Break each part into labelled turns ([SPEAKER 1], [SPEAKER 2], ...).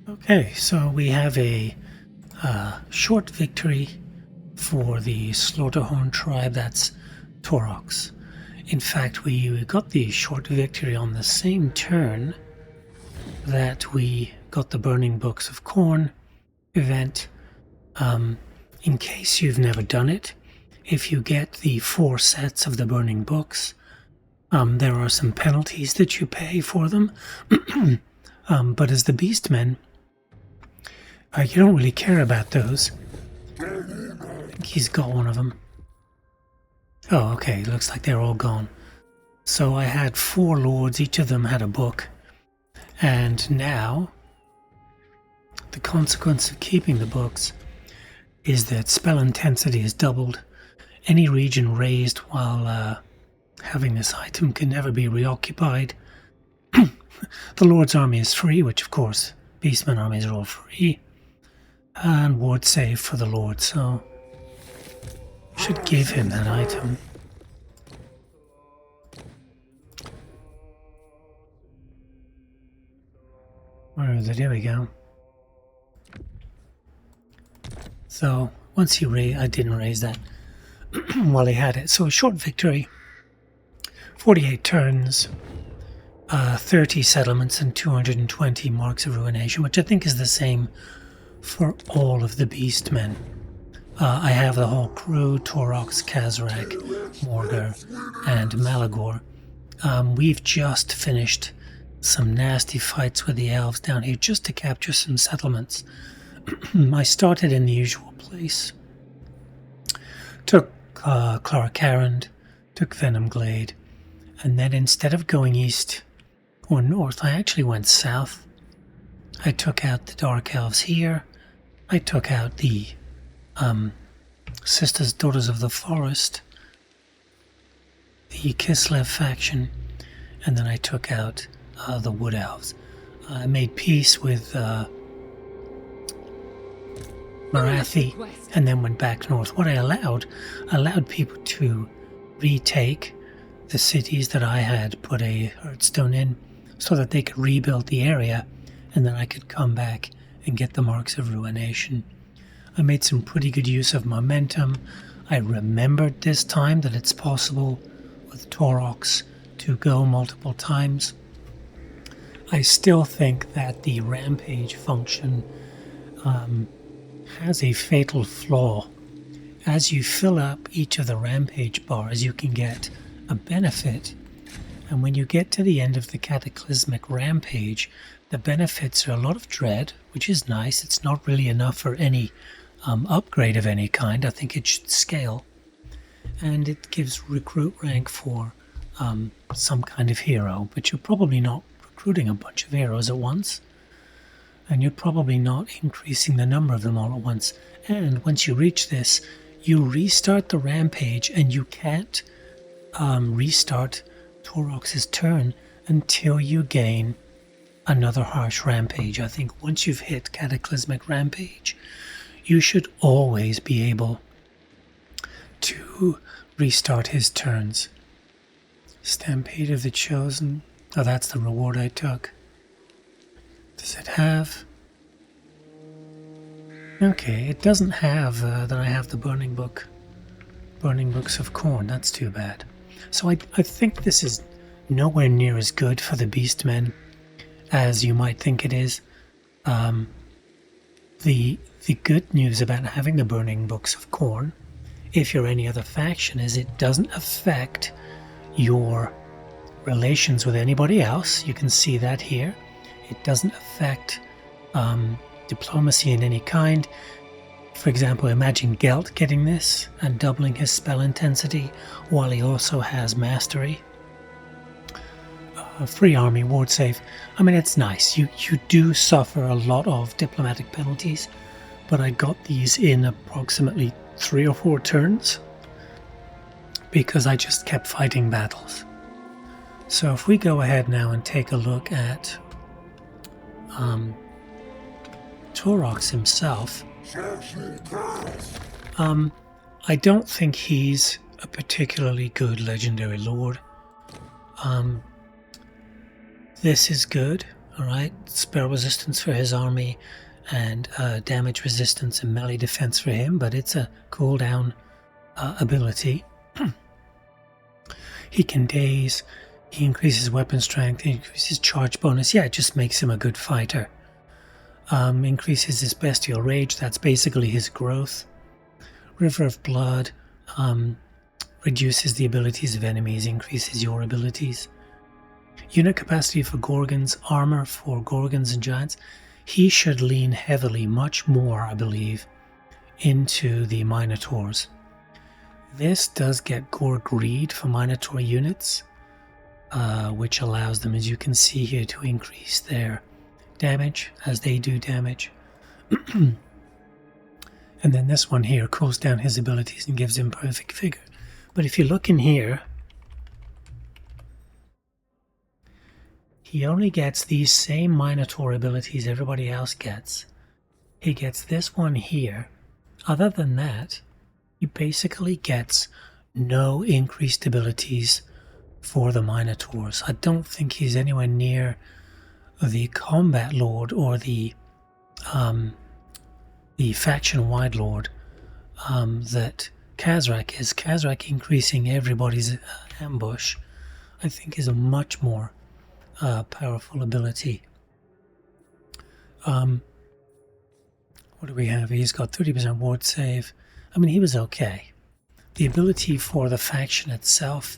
[SPEAKER 1] Okay, so we have a short victory for the Slaughterhorn tribe, that's Taurox. In fact, we got the short victory on the same turn that we got the Burning Books of Khorne event. In case you've never done it, if you get the 4 sets of the Burning Books, there are some penalties that you pay for them. But as the Beastmen, you don't really care about those. I think he's got one of them. Oh, okay, looks like they're all gone. So I had 4 lords, each of them had a book. And now, the consequence of keeping the books is that spell intensity is doubled. Any region raised while having this item can never be reoccupied. The Lord's army is free, which of course, Beastman armies are all free. And ward save for the Lord, so should give him that item. Where is it? Here we go. So once he I didn't raise that while he had it. So a short victory, 48 turns, 30 settlements and 220 marks of ruination, which I think is the same for all of the Beastmen. I have the whole crew, Taurox, Kazrak, Morgar, and Malagor. We've just finished some nasty fights with the elves down here just to capture some settlements. I started in the usual place. Took Claracarand, took Venom Glade, and then instead of going east or north, I actually went south. I took out the Dark Elves here. I took out the Sisters, Daughters of the Forest, the Kislev faction, and then I took out the Wood Elves. I made peace with Marathi, and then went back north. What I allowed people to retake the cities that I had put a Hearthstone in, so that they could rebuild the area, and then I could come back and get the marks of ruination. I made some pretty good use of momentum. I remembered this time that it's possible with Taurox to go multiple times. I still think that the Rampage function has a fatal flaw. As you fill up each of the Rampage bars, you can get a benefit. And when you get to the end of the Cataclysmic Rampage, the benefits are a lot of dread, which is nice. It's not really enough for any upgrade of any kind. I think it should scale. And it gives recruit rank for some kind of hero, but you're probably not recruiting a bunch of heroes at once. And you're probably not increasing the number of them all at once. And once you reach this, you restart the Rampage, and you can't restart Taurox's turn until you gain another harsh Rampage. I think once you've hit Cataclysmic Rampage, you should always be able to restart his turns. Stampede of the Chosen. Oh, that's the reward I took. Does it have? Okay, it doesn't have that I have the Burning Books of Khorne. That's too bad. So I think this is nowhere near as good for the Beastmen as you might think it is. The good news about having the Burning Books of Khorne, if you're any other faction, is it doesn't affect your relations with anybody else. You can see that here. It doesn't affect diplomacy in any kind. For example, imagine Gelt getting this and doubling his spell intensity while he also has mastery. Free army, ward save. I mean, it's nice. You do suffer a lot of diplomatic penalties, but I got these in approximately 3 or 4 turns because I just kept fighting battles. So if we go ahead now and take a look at Taurox himself, I don't think he's a particularly good legendary lord. This is good. Alright, spell resistance for his army, and damage resistance and melee defense for him, but it's a cooldown ability. He can daze, he increases weapon strength, he increases charge bonus. Yeah, it just makes him a good fighter. Increases his bestial rage, that's basically his growth. River of Blood reduces the abilities of enemies, increases your abilities. Unit capacity for Gorgons, armor for Gorgons and Giants. He should lean heavily, much more, I believe, into the Minotaurs. This does get Gore Greed for Minotaur units, which allows them, as you can see here, to increase their damage as they do damage. And then this one here cools down his abilities and gives him perfect figure. But if you look in here, he only gets these same Minotaur abilities everybody else gets. He gets this one here. Other than that, he basically gets no increased abilities for the Minotaurs. I don't think he's anywhere near the Combat Lord or the faction-wide Lord that Khazrak is. Khazrak increasing everybody's ambush, I think, is a much more powerful ability. What do we have? He's got 30% ward save. I mean, he was okay. The ability for the faction itself,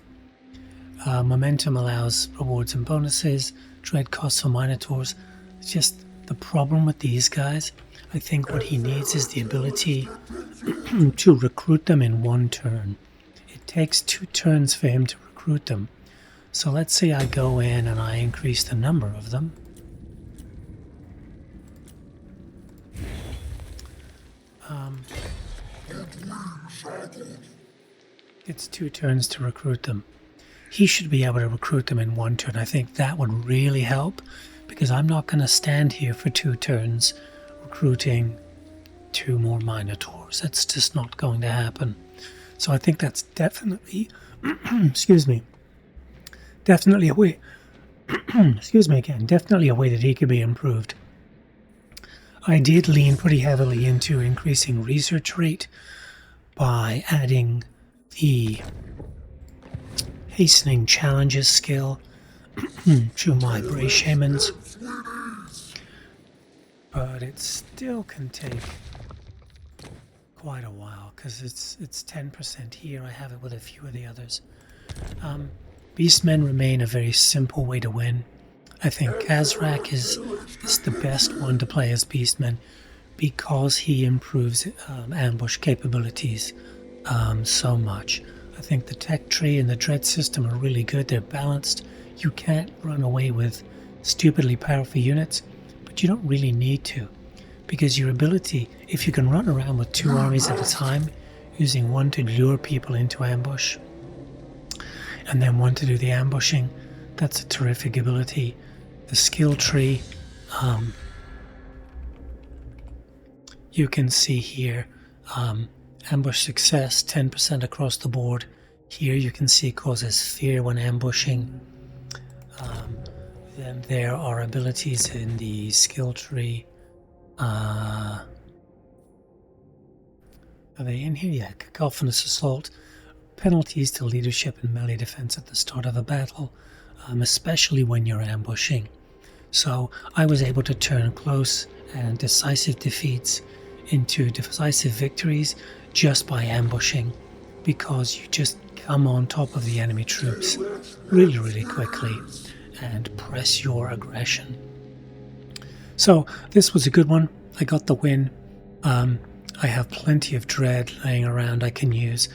[SPEAKER 1] momentum allows rewards and bonuses, dread costs for Minotaurs. It's just the problem with these guys. I think what he needs is the ability to recruit them in one turn. It takes 2 turns for him to recruit them. So let's say I go in and I increase the number of them. It's 2 turns to recruit them. He should be able to recruit them in 1 turn. I think that would really help, because I'm not going to stand here for 2 turns recruiting 2 more Minotaurs. That's just not going to happen. So I think that's definitely, excuse me, definitely a way, excuse me again, definitely a way that he could be improved. I did lean pretty heavily into increasing research rate by adding the hastening challenges skill to my Grey Shamans, but it still can take quite a while because it's 10% here. I have it with a few of the others. Beastmen remain a very simple way to win. I think Khazrak is the best one to play as Beastmen because he improves ambush capabilities so much. I think the tech tree and the dread system are really good. They're balanced. You can't run away with stupidly powerful units, but you don't really need to, because your ability, if you can run around with 2 armies at a time, using 1 to lure people into ambush and then 1 to do the ambushing, that's a terrific ability. The skill tree, you can see here, ambush success 10% across the board. Here you can see causes fear when ambushing. Then there are abilities in the skill tree. Are they in here? Yeah, Cacophonous Assault. Penalties to leadership and melee defense at the start of a battle, especially when you're ambushing. So I was able to turn close and decisive defeats into decisive victories just by ambushing, because you just come on top of the enemy troops really, really quickly and press your aggression. So this was a good one. I got the win. I have plenty of dread laying around I can use.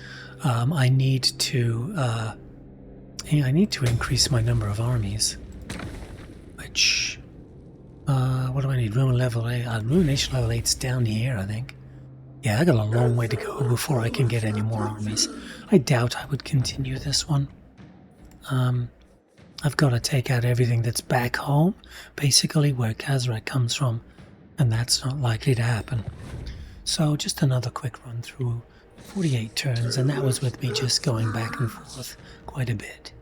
[SPEAKER 1] I need to increase my number of armies, which what do I need? Ruination level 8's down here, I think. Yeah, I got a long way to go before I can get any more armies. I doubt I would continue this one. I've got to take out everything that's back home, basically where Khazrak comes from, and that's not likely to happen. So just another quick run through, 48 turns, and that was with me just going back and forth quite a bit.